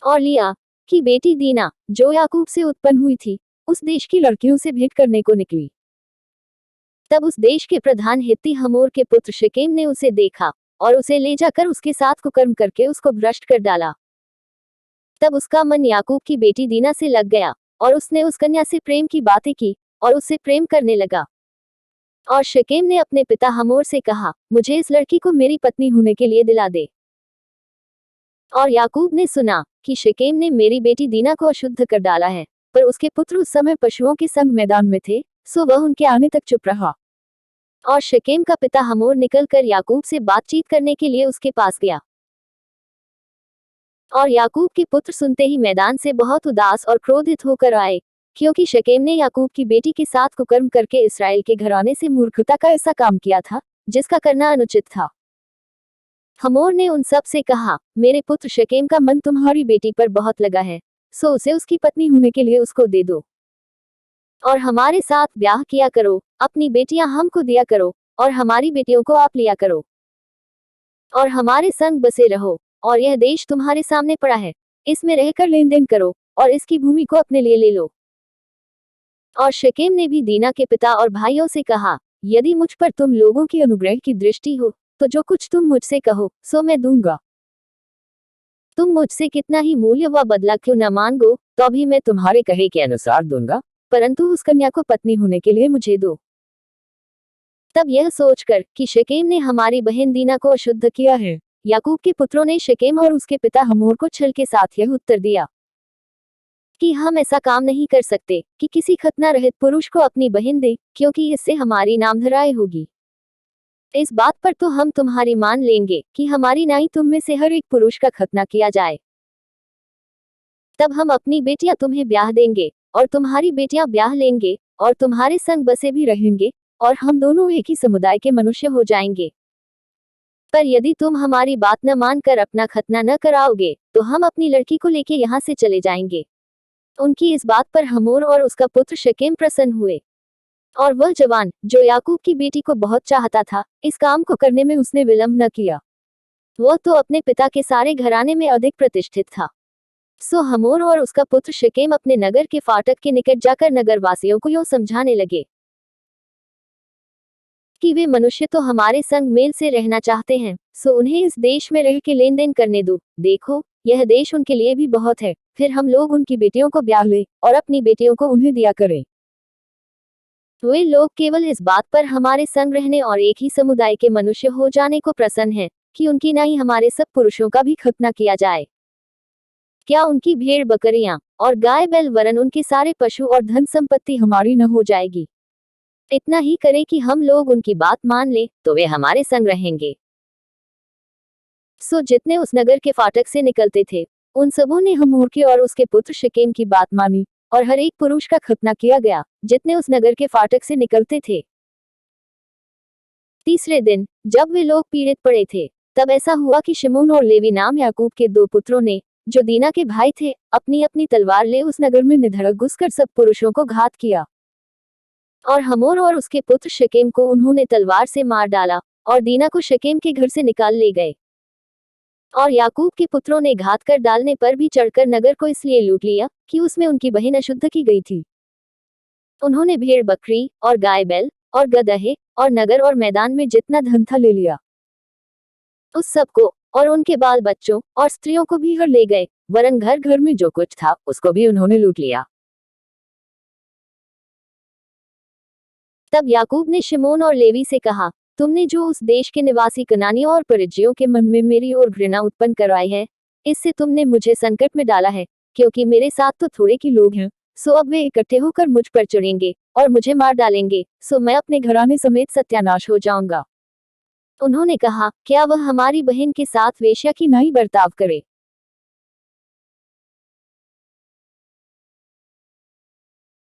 और लिया की बेटी दीना, जो याकूब से उत्पन्न हुई थी, उस देश की लड़कियों से भेंट करने को निकली। तब उस देश के प्रधान हित्ती हमोर के पुत्र शेकेम ने उसे देखा और उसे ले जाकर उसके साथ कुकर्म करके उसको भ्रष्ट कर डाला। तब उसका मन याकूब की बेटी दीना से लग गया और उसने उस कन्या से प्रेम की बातें की और उससे प्रेम करने लगा। और शेकेम ने अपने पिता हमोर से कहा, मुझे इस लड़की को मेरी पत्नी होने के लिए दिला दे। और याकूब ने सुना कि शेकेम ने मेरी बेटी दीना को अशुद्ध कर डाला है, पर उसके पुत्र उस समय पशुओं के संग मैदान में थे, सो वह उनके आने तक चुप रहा। और शेकेम का पिता हमोर निकलकर याकूब से बातचीत करने के लिए उसके पास गया। और याकूब के पुत्र सुनते ही मैदान से बहुत उदास और क्रोधित होकर आए, क्योंकि शेकेम ने याकूब की बेटी के साथ कुकर्म करके इसराइल के घराने से मूर्खता का ऐसा काम किया था, जिसका करना अनुचित था। हमोर ने उन सब से कहा, मेरे पुत्र शेकेम का मन तुम्हारी बेटी पर बहुत लगा है, सो उसे उसकी पत्नी होने के लिए उसको दे दो और हमारे साथ ब्याह किया करो, अपनी बेटियां हमको दिया करो और हमारी बेटियों को आप लिया करो और हमारे संग बसे रहो। और यह देश तुम्हारे सामने पड़ा है, इसमें रहकर लेन देन करो और इसकी भूमि को अपने लिए ले लो। और शेकेम ने भी दीना के पिता और भाइयों से कहा, यदि मुझ पर तुम लोगों की अनुग्रह की दृष्टि हो, तो जो कुछ तुम मुझसे कहो सो मैं दूंगा। तुम मुझसे कितना ही मूल्य व बदला क्यों न मांगो, तो भी मैं तुम्हारे कहे के अनुसार दूंगा, परंतु उस कन्या को पत्नी होने के लिए मुझे दो। तब यह सोचकर कि शेकेम ने हमारी बहन दीना को अशुद्ध किया है, याकूब के पुत्रों ने शेकेम और उसके पिता हमोर को छल के साथ यह उत्तर दिया कि हम ऐसा काम नहीं कर सकते कि किसी खतना रहित पुरुष को अपनी बहन दे, क्योंकि इससे हमारी नामधराई होगी। इस बात पर तो हम तुम्हारी मान लेंगे कि हमारी नाई तुम में से हर एक पुरुष का खतना किया जाए। तब हम अपनी बेटियां तुम्हें ब्याह देंगे और तुम्हारी बेटियां ब्याह लेंगे और तुम्हारे संग बसे भी रहेंगे और हम दोनों एक ही समुदाय के मनुष्य हो जाएंगे। पर यदि तुम हमारी बात न मानकर अपना खतना न कराओगे, तो हम अपनी लड़की को लेके यहाँ से चले जाएंगे। उनकी इस बात पर हमोर और उसका पुत्र शेकेम प्रसन्न हुए। और वह जवान, जो याकूब की बेटी को बहुत चाहता था, इस काम को करने में उसने विलंब न किया। वह तो अपने पिता के सारे घराने में अधिक प्रतिष्ठित था। सो हमोर और उसका पुत्र शेकेम अपने नगर के फाटक के निकट जाकर नगरवासियों को यूं समझाने लगे कि वे मनुष्य तो हमारे संग मेल से रहना चाहते हैं, सो उन्हें इस देश में रह के लेन देन करने दो। देखो, यह देश उनके लिए भी बहुत है, फिर हम लोग उनकी बेटियों को ब्याह ले और अपनी बेटियों को उन्हें दिया करें। वे लोग केवल इस बात पर हमारे संग रहने और एक ही समुदाय के मनुष्य हो जाने को प्रसन्न हैं कि उनकी नाई हमारे सब पुरुषों का भी खतना किया जाए। क्या उनकी भेड़ बकरियां और गाय बैल वरन उनके सारे पशु और धन संपत्ति हमारी न हो जाएगी? इतना ही करे कि हम लोग उनकी बात मान ले, तो वे हमारे संग रहेंगे। सो जितने उस नगर के फाटक से निकलते थे, उन सबों ने हमोर के और उसके पुत्र शेकेम की बात मानी और हर एक पुरुष का खतना किया गया, जितने उस नगर के फाटक से निकलते थे। तीसरे दिन, जब वे लोग पीड़ित पड़े थे, तब ऐसा हुआ कि शिमोन और लेवी नाम याकूब के दो पुत्रों ने, जो दीना के भाई थे, अपनी अपनी तलवार ले उस नगर में निधड़क घुसकर सब पुरुषों को घात किया। और हमोर और उसके पुत्र शेकेम को उन्होंने तलवार से मार डाला और दीना को शेकेम के घर से निकाल ले गए। और याकूब के पुत्रों ने घात कर डालने पर भी चढ़कर नगर को इसलिए लूट लिया कि उसमें उनकी बहन अशुद्ध की गई थी। उन्होंने भेड़ बकरी और गाय बैल और गदहे और नगर और मैदान में जितना धन था ले लिया। उस सबको और उनके बाल बच्चों और स्त्रियों को भी हर ले गए, वरन घर घर में जो कुछ था उसको भी उन्होंने लूट लिया। तब याकूब ने शिमोन और लेवी से कहा, तुमने जो उस देश के निवासी कनानियों और परिज्जियों के मन में मेरी ओर घृणा उत्पन्न कराई है, इससे तुमने मुझे संकट में डाला है, क्योंकि मेरे साथ तो थोड़े की लोग हैं। सो अब वे इकट्ठे होकर मुझ पर चढ़ेंगे और मुझे मार डालेंगे, सो मैं अपने घराने समेत सत्यानाश हो जाऊंगा। उन्होंने कहा, क्या वह हमारी बहन के साथ वेश्या की नाई बर्ताव करे?